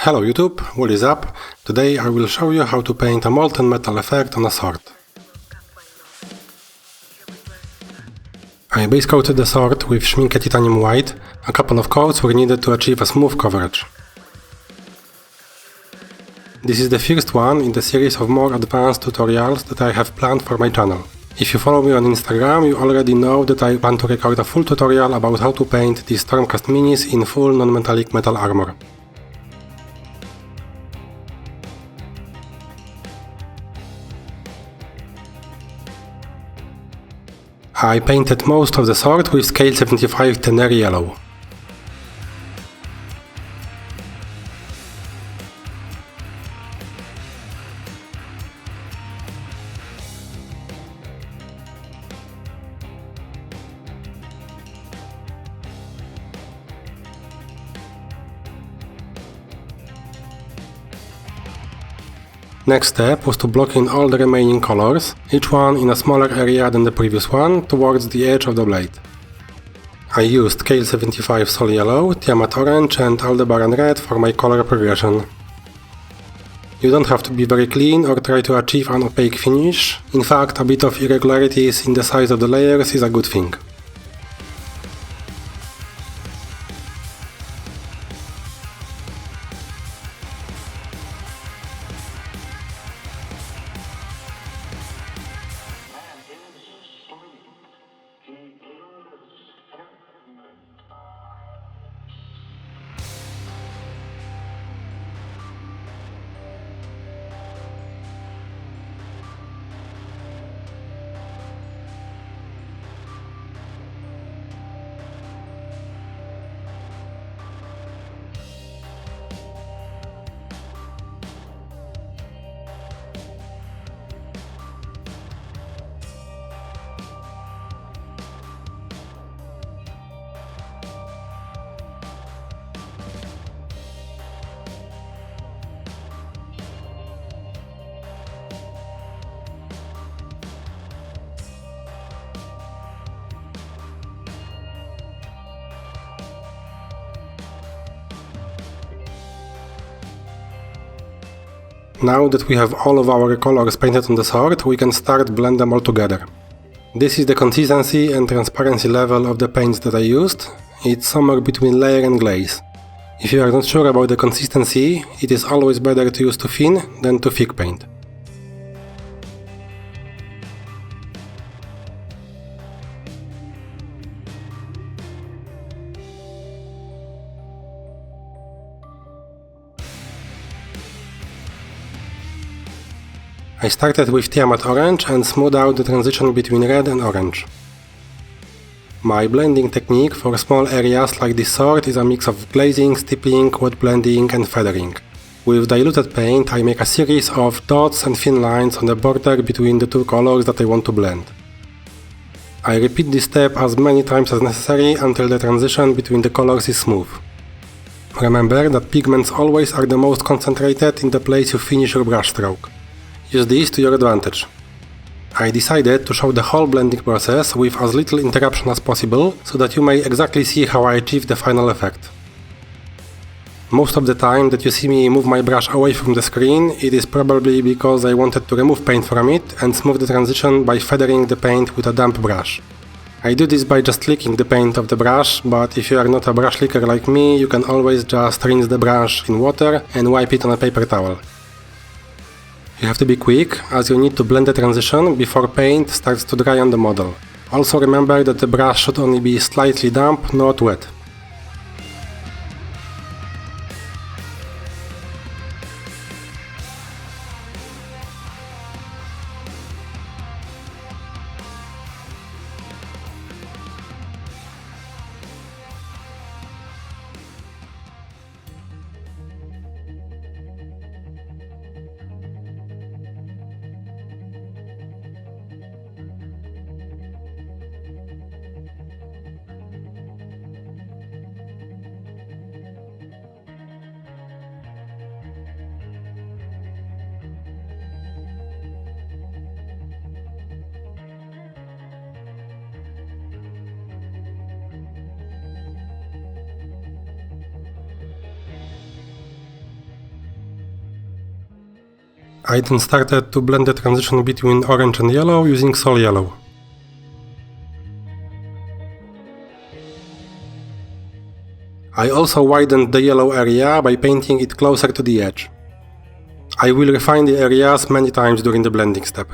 Hello YouTube, what is up? Today I will show you how to paint a molten metal effect on a sword. I base coated the sword with Schmincke Titanium White. A couple of coats were needed to achieve a smooth coverage. This is the first one in the series of more advanced tutorials that I have planned for my channel. If you follow me on Instagram, you already know that I plan to record a full tutorial about how to paint these Stormcast minis in full non-metallic metal armor. I painted most of the sword with scale 75 Tenere yellow. Next step was to block in all the remaining colors, each one in a smaller area than the previous one, towards the edge of the blade. I used scale 75 Sol Yellow, Tiamat Orange and Aldebaran Red for my color progression. You don't have to be very clean or try to achieve an opaque finish. In fact, a bit of irregularities in the size of the layers is a good thing. Now that we have all of our colors painted on the sword, we can start blend them all together. This is the consistency and transparency level of the paints that I used. It's somewhere between layer and glaze. If you are not sure about the consistency, it is always better to use too thin than too thick paint. I started with Tiamat Orange and smoothed out the transition between red and orange. My blending technique for small areas like this sword is a mix of glazing, stippling, wet blending and feathering. With diluted paint I make a series of dots and thin lines on the border between the two colors that I want to blend. I repeat this step as many times as necessary until the transition between the colors is smooth. Remember that pigments always are the most concentrated in the place you finish your brush stroke. Use this to your advantage. I decided to show the whole blending process with as little interruption as possible, so that you may exactly see how I achieve the final effect. Most of the time that you see me move my brush away from the screen, it is probably because I wanted to remove paint from it and smooth the transition by feathering the paint with a damp brush. I do this by just licking the paint of the brush, but if you are not a brush licker like me, you can always just rinse the brush in water and wipe it on a paper towel. You have to be quick, as you need to blend the transition before paint starts to dry on the model. Also remember that the brush should only be slightly damp, not wet. I then started to blend the transition between orange and yellow using Sol Yellow. I also widened the yellow area by painting it closer to the edge. I will refine the areas many times during the blending step.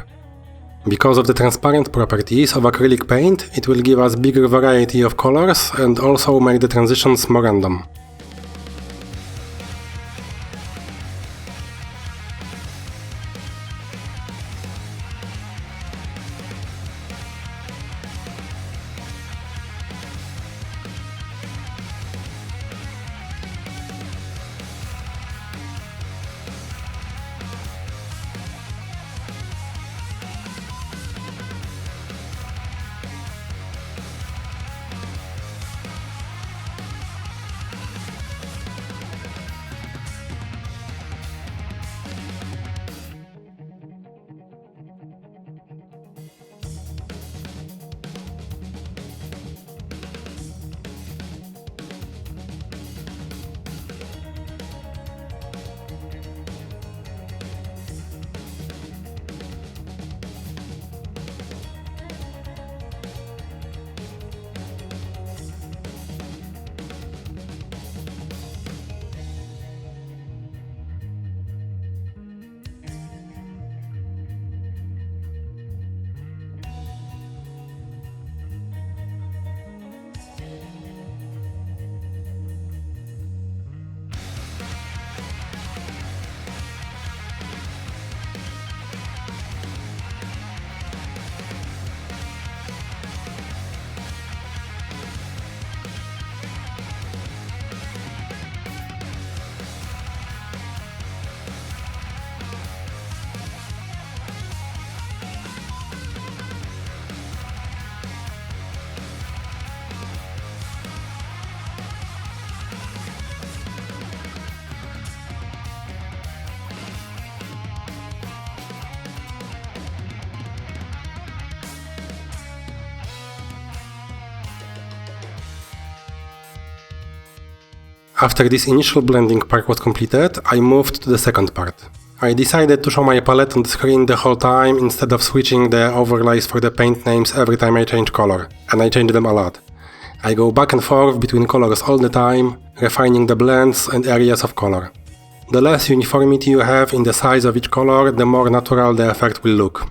Because of the transparent properties of acrylic paint, it will give us bigger variety of colors and also make the transitions more random. After this initial blending part was completed, I moved to the second part. I decided to show my palette on the screen the whole time instead of switching the overlays for the paint names every time I change color, and I change them a lot. I go back and forth between colors all the time, refining the blends and areas of color. The less uniformity you have in the size of each color, the more natural the effect will look.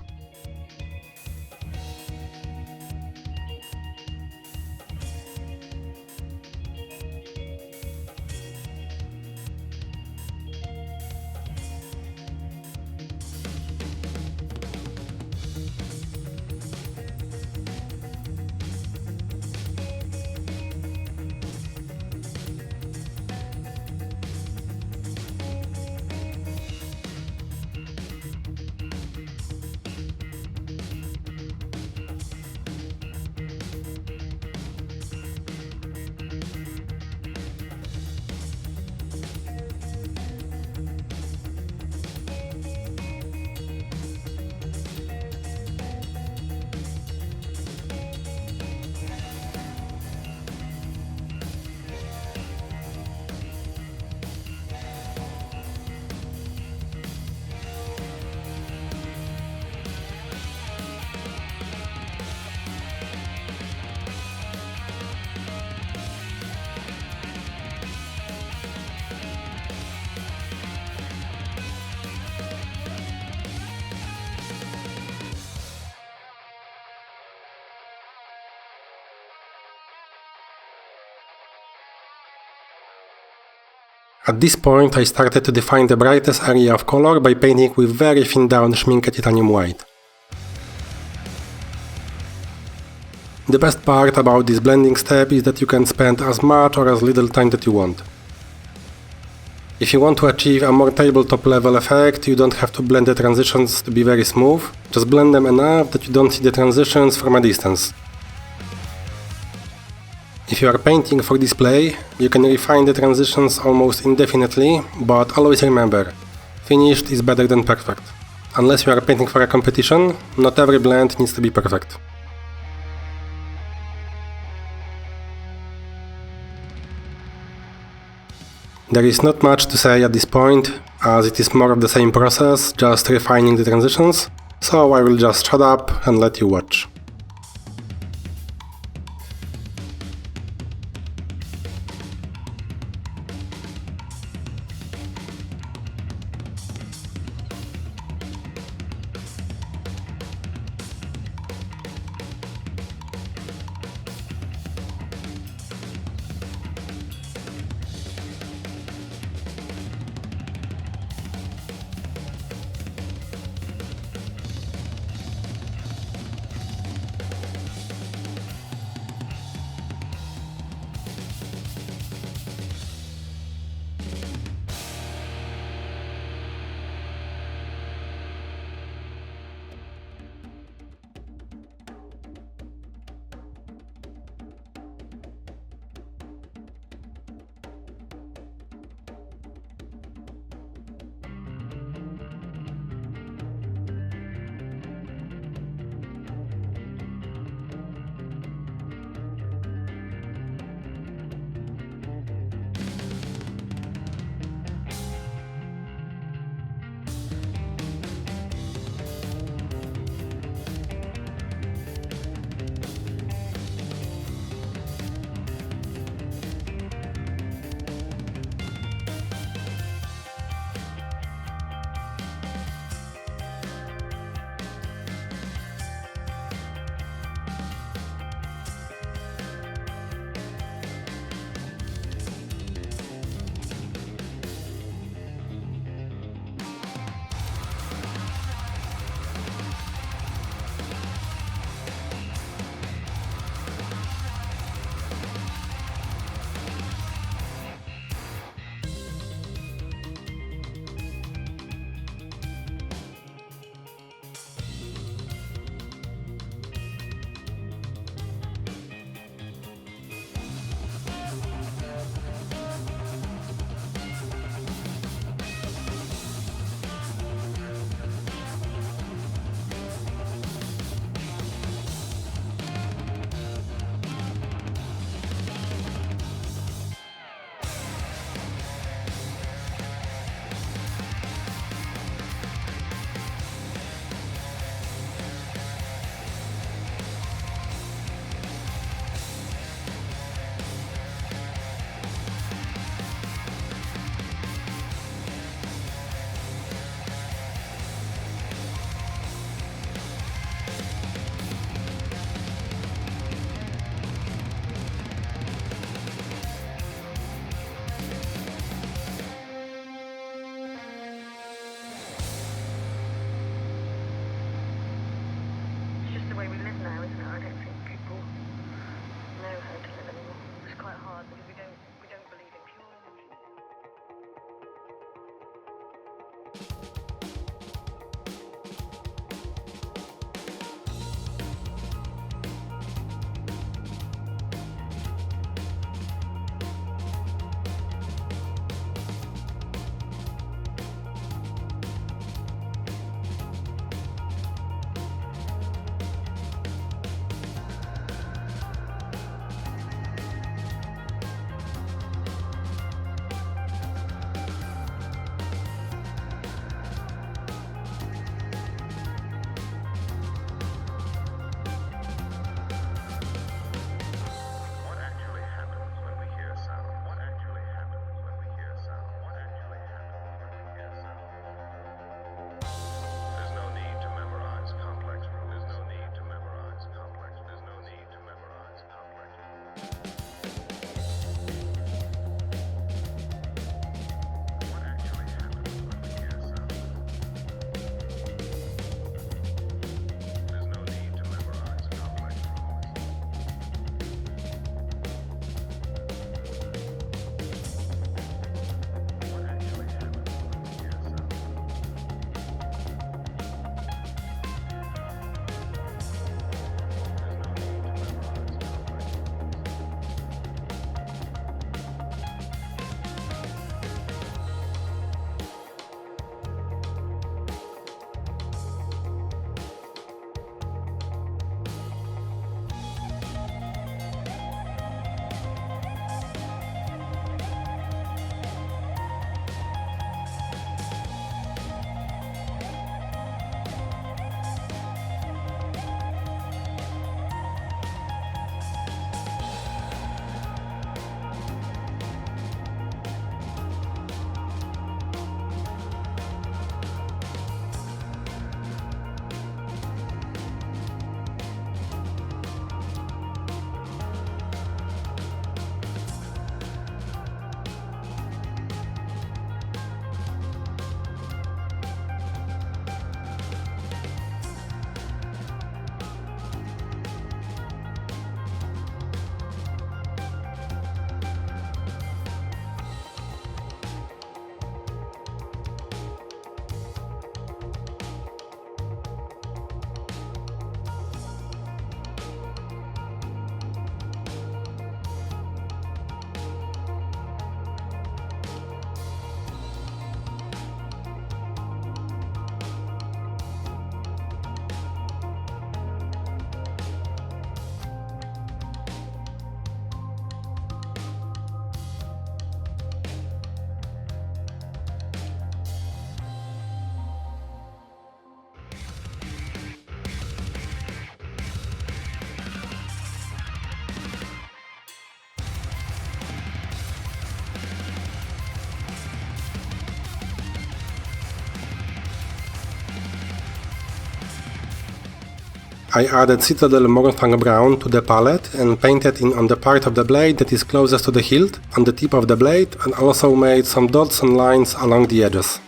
At this point I started to define the brightest area of color by painting with very thin down Schmincke titanium white. The best part about this blending step is that you can spend as much or as little time that you want. If you want to achieve a more tabletop level effect, you don't have to blend the transitions to be very smooth, just blend them enough that you don't see the transitions from a distance. If you are painting for display, you can refine the transitions almost indefinitely, but always remember, finished is better than perfect. Unless you are painting for a competition, not every blend needs to be perfect. There is not much to say at this point, as it is more of the same process, just refining the transitions, so I will just shut up and let you watch. I added Citadel Mornfang Brown to the palette and painted in on the part of the blade that is closest to the hilt, on the tip of the blade, and also made some dots and lines along the edges.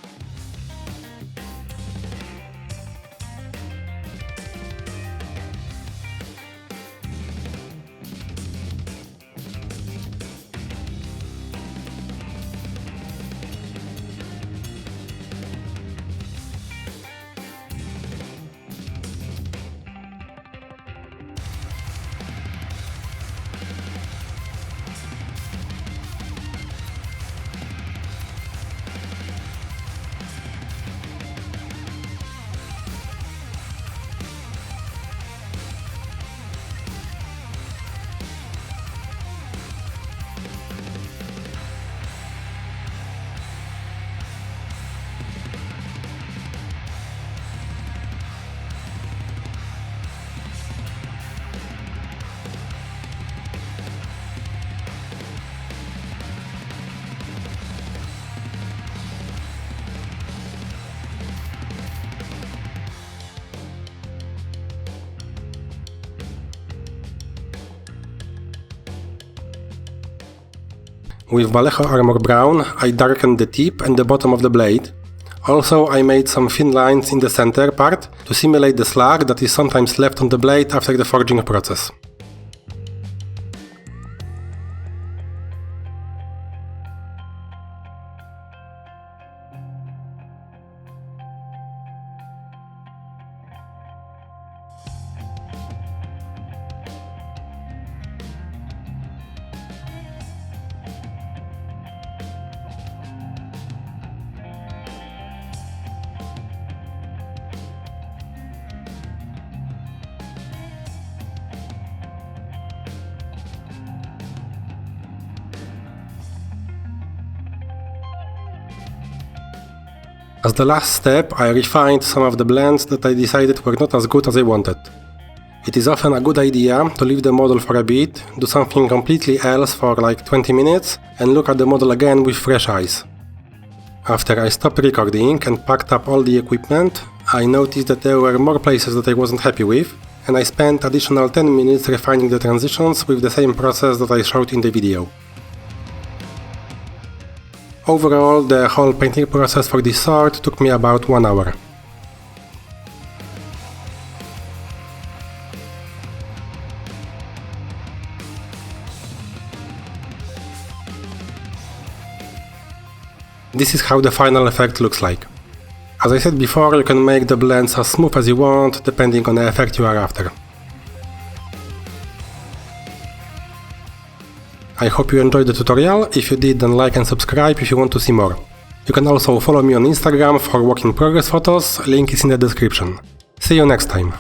With Vallejo Armor Brown, I darkened the tip and the bottom of the blade. Also, I made some thin lines in the center part to simulate the slag that is sometimes left on the blade after the forging process. As the last step, I refined some of the blends that I decided were not as good as I wanted. It is often a good idea to leave the model for a bit, do something completely else for like 20 minutes, and look at the model again with fresh eyes. After I stopped recording and packed up all the equipment, I noticed that there were more places that I wasn't happy with, and I spent additional 10 minutes refining the transitions with the same process that I showed in the video. Overall, the whole painting process for this sword took me about 1 hour. This is how the final effect looks like. As I said before, you can make the blends as smooth as you want, depending on the effect you are after. I hope you enjoyed the tutorial. If you did, then like and subscribe if you want to see more. You can also follow me on Instagram for work in progress photos, link is in the description. See you next time.